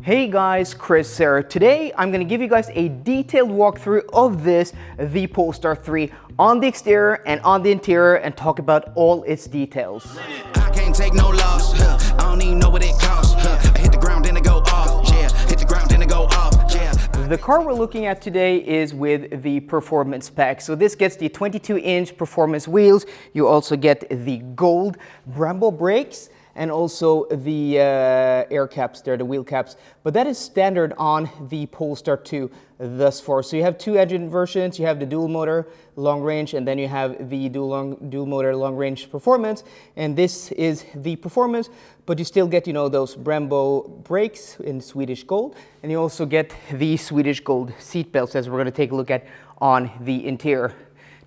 Hey guys, Chris here. Today I'm going to give you guys a detailed walkthrough of the Polestar 3 on the exterior and on the interior and talk about all its details. I can't take no loss. I don't even know what it costs. I hit the ground then it go off. Yeah, hit the ground then it go off. Yeah. The car we're looking at today is with the performance pack. So this gets the 22-inch performance wheels. You also get the gold Brembo brakes and also the air caps there, the wheel caps. But that is standard on the Polestar 2 thus far. So you have two engine versions. You have the dual motor long range, and then you have the dual motor long range performance. And this is the performance, but you still get, those Brembo brakes in Swedish gold. And you also get the Swedish gold seat belts, as we're going to take a look at on the interior.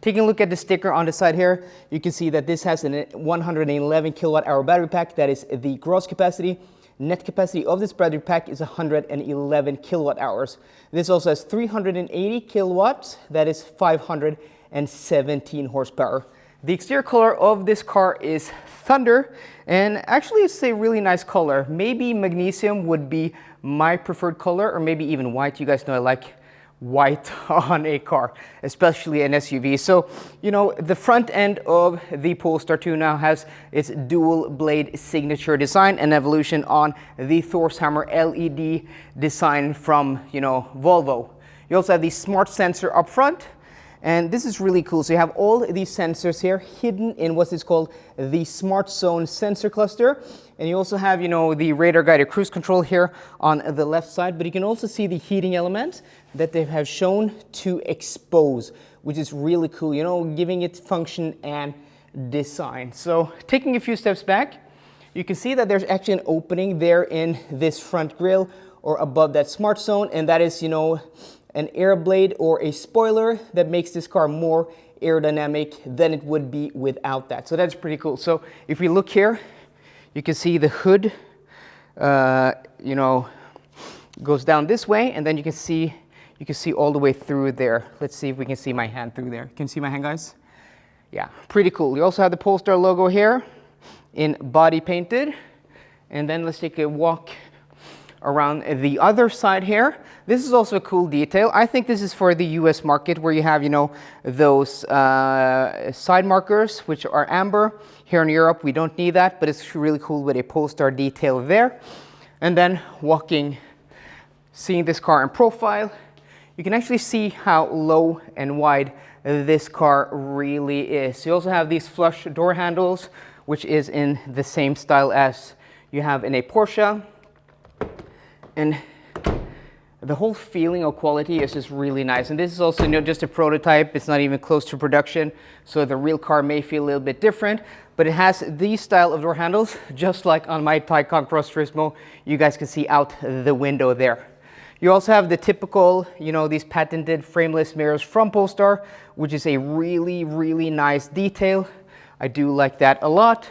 Taking a look at the sticker on the side here, you can see that this has a 111 kilowatt hour battery pack. That is the gross capacity. Net capacity of this battery pack is 111 kilowatt hours. This also has 380 kilowatts. That is 517 horsepower. The exterior color of this car is Thunder, and actually it's a really nice color. Maybe magnesium would be my preferred color, or maybe even white. You guys know I like white on a car, especially an SUV. So, the front end of the Polestar 2 now has its dual blade signature design and evolution on the Thorshammer LED design from, Volvo. You also have the smart sensor up front. And this is really cool. So you have all these sensors here hidden in what is called the Smart Zone sensor cluster. And you also have, the radar guided cruise control here on the left side. But you can also see the heating elements that they have shown to expose, which is really cool, giving it function and design. So taking a few steps back, you can see that there's actually an opening there in this front grille or above that Smart Zone. And that is, an air blade or a spoiler that makes this car more aerodynamic than it would be without that. So that's pretty cool. So if we look here, you can see the hood, goes down this way, and then you can see all the way through there. Let's see if we can see my hand through there. Can you see my hand, guys? Yeah, pretty cool. You also have the Polestar logo here in body painted. And then let's take a walk around the other side here. This is also a cool detail. I think this is for the US market, where you have, those side markers, which are amber. Here in Europe, we don't need that, but it's really cool with a Polestar detail there. And then seeing this car in profile, you can actually see how low and wide this car really is. You also have these flush door handles, which is in the same style as you have in a Porsche. And the whole feeling of quality is just really nice. And this is also just a prototype. It's not even close to production. So the real car may feel a little bit different, but it has these style of door handles, just like on my Taycan Cross Turismo. You guys can see out the window there. You also have the typical, these patented frameless mirrors from Polestar, which is a really, really nice detail. I do like that a lot.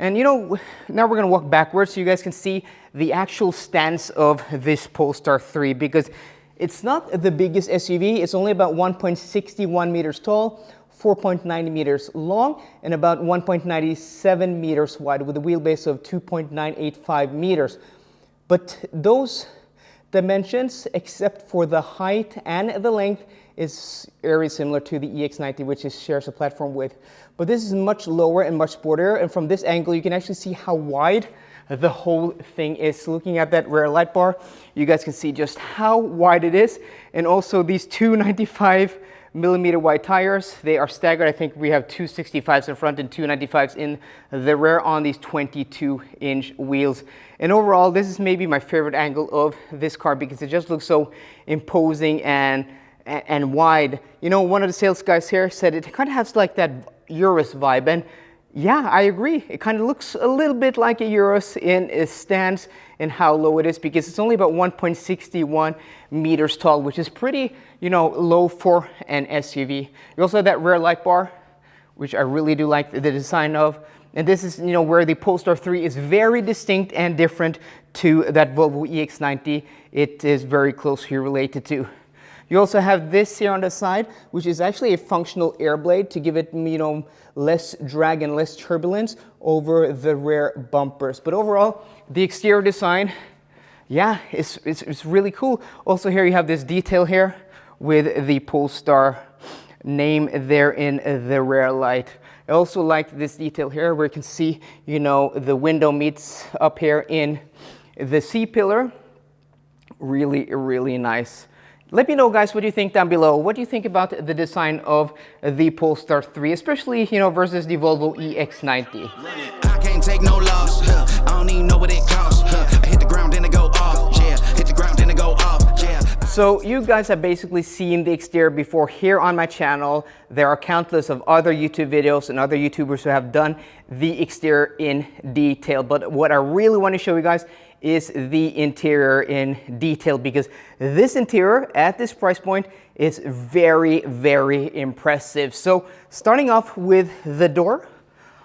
And now we're going to walk backwards so you guys can see the actual stance of this Polestar 3, because it's not the biggest SUV. It's only about 1.61 meters tall, 4.90 meters long, and about 1.97 meters wide, with a wheelbase of 2.985 meters. But those dimensions, except for the height and the length, is very similar to the EX90, which it shares a platform with. But this is much lower and much sportier, and from this angle you can actually see how wide the whole thing is. Looking at that rear light bar, you guys can see just how wide it is. And also these two 95 millimeter wide tires, they are staggered. I think we have two 65s in front and two 95s in the rear on these 22-inch wheels. And overall, this is maybe my favorite angle of this car, because it just looks so imposing and wide. One of the sales guys here said it kind of has like that Urus vibe, and yeah, I agree. It kind of looks a little bit like a Urus in its stance and how low it is, because it's only about 1.61 meters tall, which is pretty, low for an SUV. You also have that rear light bar, which I really do like the design of. And this is, where the Polestar 3 is very distinct and different to that Volvo EX90 it is very closely related to. You also have this here on the side, which is actually a functional air blade to give it, less drag and less turbulence over the rear bumpers. But overall, the exterior design, yeah, it's really cool. Also here you have this detail here with the Polestar name there in the rear light. I also like this detail here where you can see, you know, the window meets up here in the C-pillar. Really nice. Let me know, guys, what do you think down below. What do you think about the design of the Polestar 3, especially, you know, versus the Volvo EX90? I can't take no loss. I don't even know what it costs. I hit the ground and it go off. Yeah, hit the ground and it go off. Yeah. So you guys have basically seen the exterior before here on my channel. There are countless of other YouTube videos and other YouTubers who have done the exterior in detail. But what I really want to show you guys is the interior in detail, because this interior at this price point is very impressive. So starting off with the door,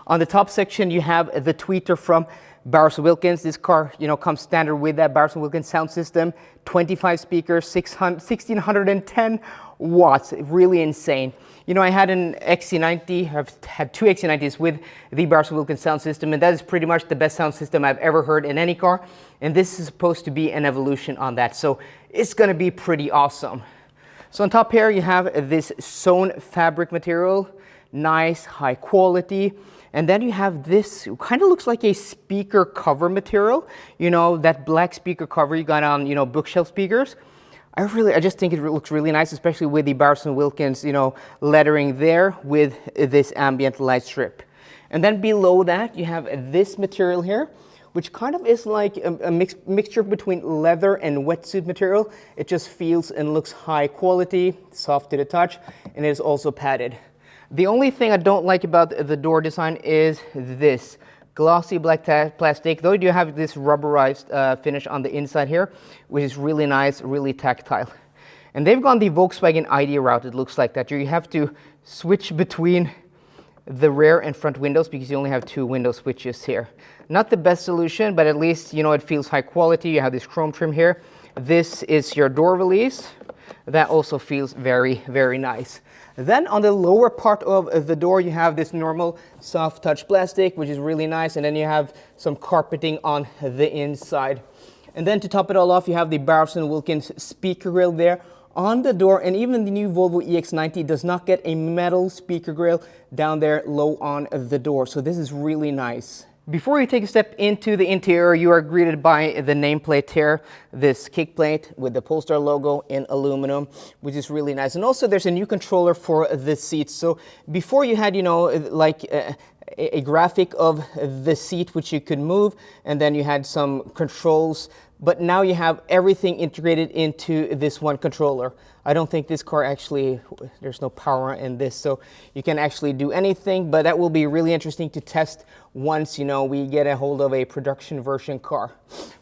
on the top section you have the tweeter from Bowers & Wilkins. This car, you know, comes standard with that Bowers & Wilkins sound system, 25 speakers, 1610 watts, really insane. You know, I had an XC90, I've had two XC90s with the Bowers & Wilkins sound system, and that is pretty much the best sound system I've ever heard in any car, and this is supposed to be an evolution on that, so it's gonna be pretty awesome. So on top here you have this sewn fabric material, nice, high quality. And then you have this, kind of looks like a speaker cover material. You know, that black speaker cover you got on, you know, bookshelf speakers. I just think it looks really nice, especially with the Bowers & Wilkins, you know, lettering there with this ambient light strip. And then below that, you have this material here, which kind of is like a mixture between leather and wetsuit material. It just feels and looks high quality, soft to the touch, and it is also padded. The only thing I don't like about the door design is this glossy black plastic, though you do have this rubberized finish on the inside here, which is really nice, really tactile. And they've gone the Volkswagen ID route, it looks like that. You have to switch between the rear and front windows because you only have two window switches here. Not the best solution, but at least, you know, it feels high quality. You have this chrome trim here. This is your door release. That also feels very nice. Then on the lower part of the door, you have this normal soft touch plastic, which is really nice. And then you have some carpeting on the inside. And then to top it all off, you have the Bowers & Wilkins speaker grill there on the door. And even the new Volvo EX90 does not get a metal speaker grill down there low on the door. So this is really nice. Before you take a step into the interior, you are greeted by the nameplate here, this kick plate with the Polestar logo in aluminum, which is really nice. And also there's a new controller for the seats. So before you had, you know, like a graphic of the seat which you could move, and then you had some controls, but now you have everything integrated into this one controller. I don't think this car actually, there's no power in this, so you can actually do anything, but that will be really interesting to test once, you know, we get a hold of a production version car.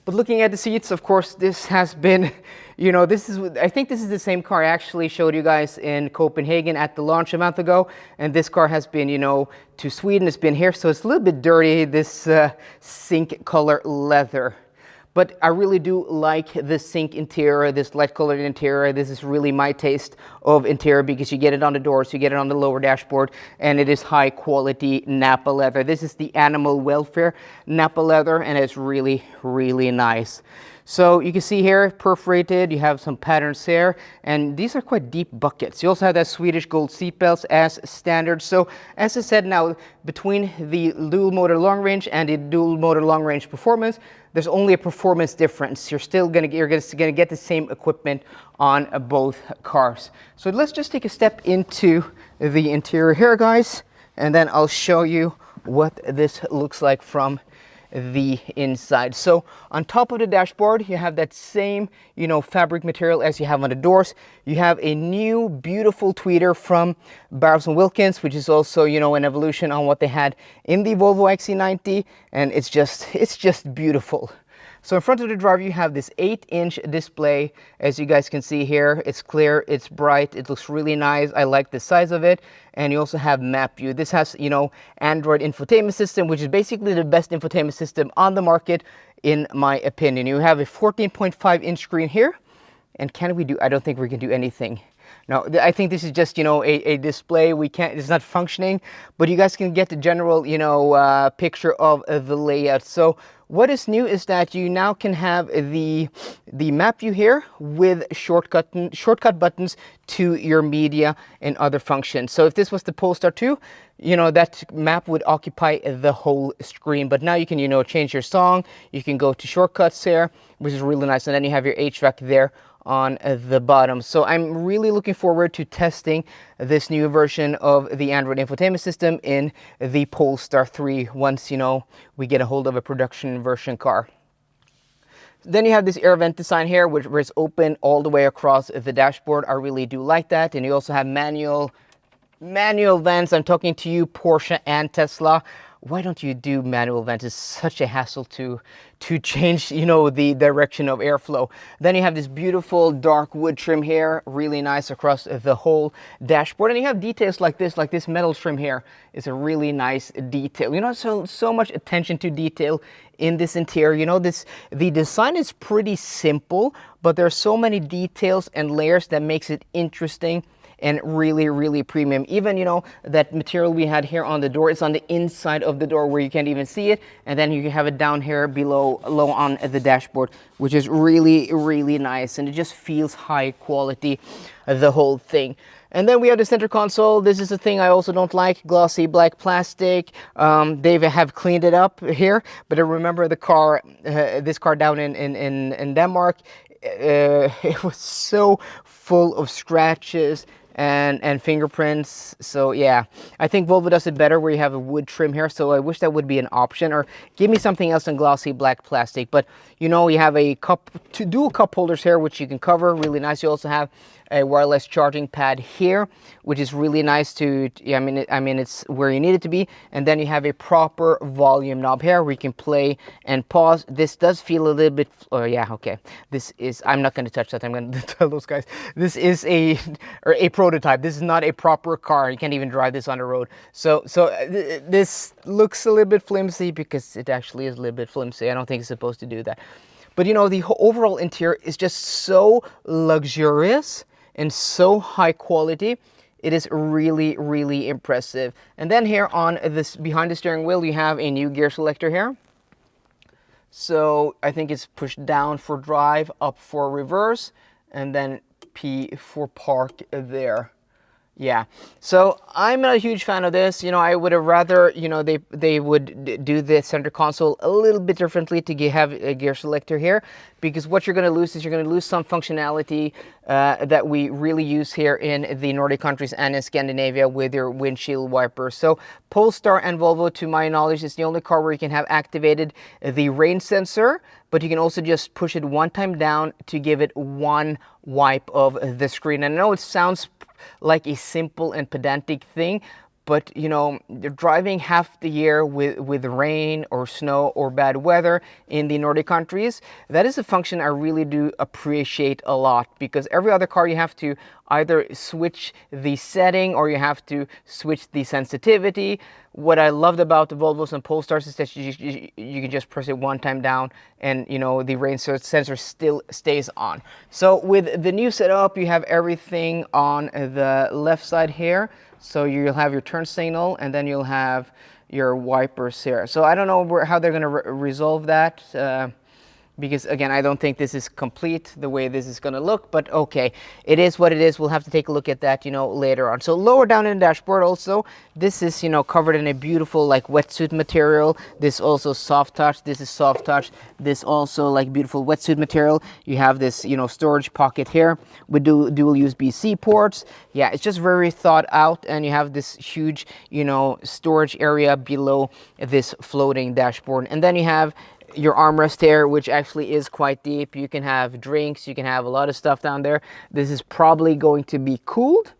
But looking at the seats, of course, this has been, you know, I think this is the same car I actually showed you guys in Copenhagen at the launch a month ago, and this car has been, you know, to Sweden, it's been here, so it's a little bit dirty, this zinc color leather. But I really do like this zinc interior, this light colored interior. This is really my taste of interior because you get it on the doors, you get it on the lower dashboard, and it is high quality Nappa leather. This is the animal welfare Nappa leather, and it's really nice. So you can see here, perforated, you have some patterns here, and these are quite deep buckets. You also have that Swedish gold seat belts as standard. So as I said now, between the dual motor long range and the dual motor long range performance, there's only a performance difference. You're gonna get the same equipment on both cars. So let's just take a step into the interior here, guys, and then I'll show you what this looks like from the inside. So on top of the dashboard, you have that same, you know, fabric material as you have on the doors. You have a new beautiful tweeter from Bowers & Wilkins, which is also, you know, an evolution on what they had in the Volvo XC90, and it's just beautiful. So in front of the driver, you have this 8-inch display. As you guys can see here, it's clear, it's bright, it looks really nice. I like the size of it. And you also have map view. This has, you know, Android infotainment system, which is basically the best infotainment system on the market, in my opinion. You have a 14.5-inch screen here. And I don't think we can do anything. No, I think this is just, you know, a display. It's not functioning, but you guys can get the general, you know, picture of the layout. So what is new is that you now can have the map view here with shortcut buttons to your media and other functions. So if this was the Polestar 2, you know, that map would occupy the whole screen. But now you can, you know, change your song. You can go to shortcuts there, which is really nice. And then you have your HVAC there on the bottom. So I'm really looking forward to testing this new version of the Android infotainment system in the Polestar 3 once, you know, we get a hold of a production version car. Then you have this air vent design here, which is open all the way across the dashboard. I really do like that. And you also have manual vents. I'm talking to you, Porsche and Tesla. Why don't you do manual vents? It's such a hassle to change, you know, the direction of airflow. Then you have this beautiful dark wood trim here, really nice across the whole dashboard. And you have details like this metal trim here is a really nice detail. You know, so much attention to detail in this interior. You know, the design is pretty simple, but there are so many details and layers that makes it interesting and really, really premium. Even, you know, that material we had here on the door is on the inside of the door where you can't even see it. And then you have it down here below, low on the dashboard, which is really, really nice. And it just feels high quality, the whole thing. And then we have the center console. This is the thing I also don't like, glossy black plastic. They have cleaned it up here, but I remember the car, this car down in Denmark, it was so full of scratches and fingerprints. So yeah, I think Volvo does it better where you have a wood trim here. So I wish that would be an option, or give me something else in glossy black plastic. But you know, you have a dual cup holders here, which you can cover, really nice. You also have a wireless charging pad here, which is really nice to, I mean, it's where you need it to be. And then you have a proper volume knob here where you can play and pause. This does feel a little bit, oh yeah, okay. This is, I'm not going to touch that. I'm going to tell those guys, this is a prototype. This is not a proper car. You can't even drive this on the road. So this looks a little bit flimsy because it actually is a little bit flimsy. I don't think it's supposed to do that. But you know, the overall interior is just so luxurious and so high quality. It is really, really impressive. And then here on this, behind the steering wheel, you have a new gear selector here. So I think it's pushed down for drive, up for reverse, and then P for park there. Yeah, so I'm not a huge fan of this. You know, I would have rather, you know, they would do the center console a little bit differently to have a gear selector here, because what you're going to lose is you're going to lose some functionality that we really use here in the Nordic countries and in Scandinavia with your windshield wipers. So Polestar and Volvo, to my knowledge, is the only car where you can have activated the rain sensor, but you can also just push it one time down to give it one wipe of the screen. And I know it sounds like a simple and pedantic thing, but you know, you're driving half the year with rain or snow or bad weather in the Nordic countries. That is a function I really do appreciate a lot, because every other car you have to either switch the setting or you have to switch the sensitivity. What I loved about the Volvos and Polestars is that you can just press it one time down and, you know, the rain sensor still stays on. So with the new setup, you have everything on the left side here. So you'll have your turn signal and then you'll have your wipers here. So I don't know how they're going to resolve that. Because again, I don't think this is complete the way this is going to look, but okay, it is what it is. We'll have to take a look at that, you know, later on. So lower down in the dashboard also, this is, you know, covered in a beautiful like wetsuit material. This also soft touch. This is soft touch. This also like beautiful wetsuit material. You have this, you know, storage pocket here with dual USB-C ports. Yeah, it's just very thought out, and you have this huge, you know, storage area below this floating dashboard. And then you have your armrest here, which actually is quite deep. You can have drinks, you can have a lot of stuff down there. This is probably going to be cooled.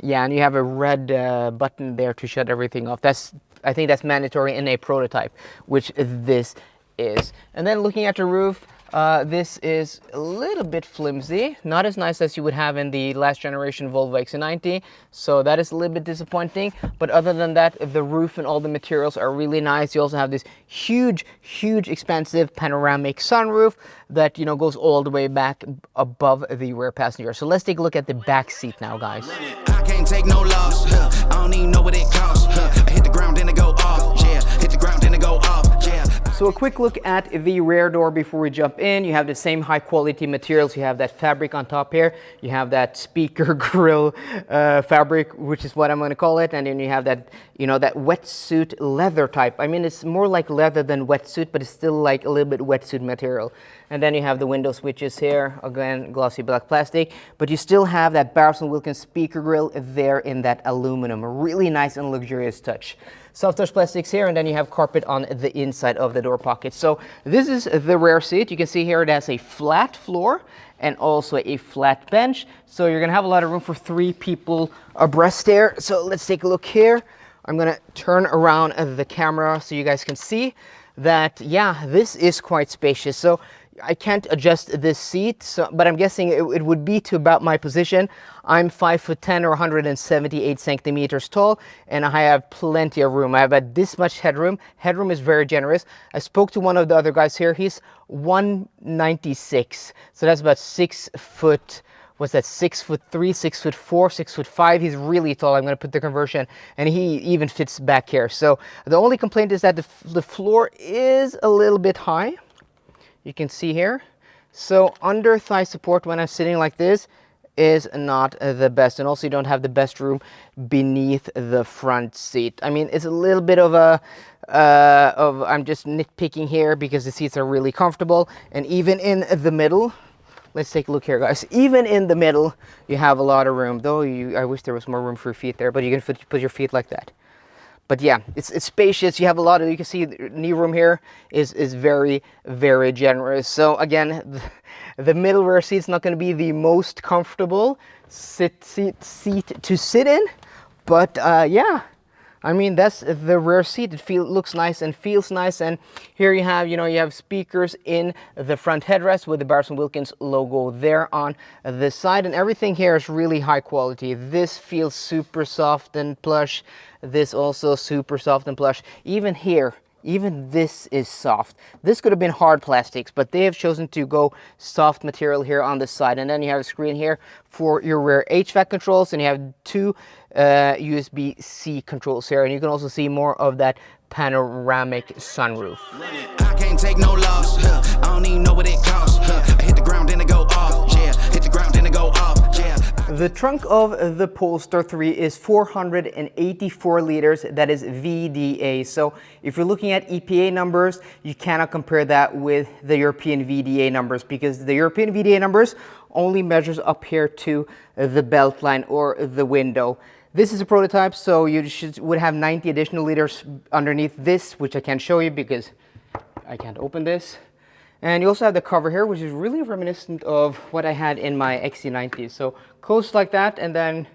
Yeah, and you have a red button there to shut everything off. I think that's mandatory in a prototype, which this is. And then looking at the roof, This is a little bit flimsy, not as nice as you would have in the last generation Volvo XC90, so that is a little bit disappointing. But other than that, the roof and all the materials are really nice. You also have this huge, expansive panoramic sunroof that, you know, goes all the way back above the rear passenger. So let's take a look at the back seat now, guys. I can't take no loss. I don't even know what it costs. I hit the ground and it go off. Yeah, hit the ground and it go off. Yeah. So a quick look at the rear door before we jump in. You have the same high quality materials. You have that fabric on top here. You have that speaker grill fabric, which is what I'm going to call it. And then you have that, you know, that wetsuit leather type. I mean, it's more like leather than wetsuit, but it's still like a little bit wetsuit material. And then you have the window switches here, again, glossy black plastic, but you still have that Bowers & Wilkins speaker grill there in that aluminum. A really nice and luxurious touch. Soft touch plastics here, and then you have carpet on the inside of the door pocket. So this is the rear seat. You can see here it has a flat floor and also a flat bench. So you're gonna have a lot of room for 3 people abreast there. So let's take a look here. I'm gonna turn around the camera so you guys can see that, yeah, this is quite spacious. So I can't adjust this seat, so, but I'm guessing it would be to about my position. I'm 5'10" or 178 centimeters tall, and I have plenty of room. I have this much headroom. Headroom is very generous. I spoke to one of the other guys here. He's 196, so that's about 6 foot. What's that? 6'3", 6'4", 6'5". He's really tall. I'm going to put the conversion, and he even fits back here. So the only complaint is that the floor is a little bit high. You can see here. So under thigh support when I'm sitting like this is not the best. And also you don't have the best room beneath the front seat. I mean, it's a little bit of a, I'm just nitpicking here because the seats are really comfortable. And even in the middle, let's take a look here, guys. Even in the middle, you have a lot of room. Though I wish there was more room for your feet there, but you can put your feet like that. But yeah, it's spacious. You have a lot of, you can see the knee room here is very, very generous. So again, the middle rear seat is not going to be the most comfortable seat to sit in. But yeah, I mean, that's the rear seat. It looks nice and feels nice. And here you have, you know, you have speakers in the front headrest with the Bowers & Wilkins logo there on the side. And everything here is really high quality. This feels super soft and plush. This also super soft and plush. Even here, even this is soft. This could have been hard plastics, but they have chosen to go soft material here on the side. And then you have a screen here for your rear HVAC controls, and you have 2 USB-C controls here. And you can also see more of that panoramic sunroof. I can't take no loss. I don't even know what it costs. I hit the ground and it go off. Yeah, hit the ground and it go off. Yeah. The trunk of the Polestar 3 is 484 liters. That is VDA. So if you're looking at EPA numbers, you cannot compare that with the European VDA numbers, because the European VDA numbers only measures up here to the belt line or the window. This is a prototype, so you would have 90 additional liters underneath this, which I can't show you because I can't open this. And you also have the cover here, which is really reminiscent of what I had in my XC90. So close like that, and then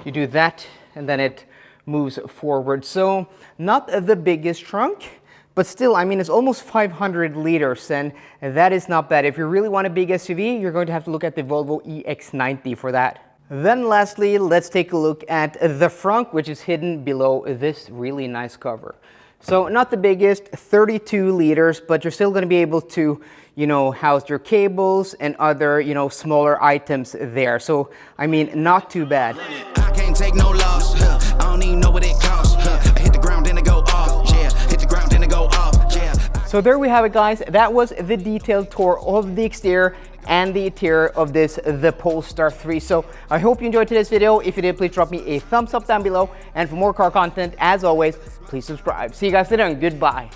you do that, and then it moves forward. So not the biggest trunk, but still, I mean, it's almost 500 liters, and that is not bad. If you really want a big SUV, you're going to have to look at the Volvo EX90 for that. Then lastly, let's take a look at the front, which is hidden below this really nice cover. So not the biggest, 32 liters, but you're still going to be able to, you know, house your cables and other, you know, smaller items there. So, I mean, not too bad. I can't take no loss. I don't even know what it costs. I hit the ground and it go off. Yeah, hit the ground and it go off. Yeah. So there we have it, guys. That was the detailed tour of the exterior and the interior of the Polestar 3. So I hope you enjoyed today's video. If you did, please drop me a thumbs up down below. And for more car content, as always, please subscribe. See you guys later, and goodbye.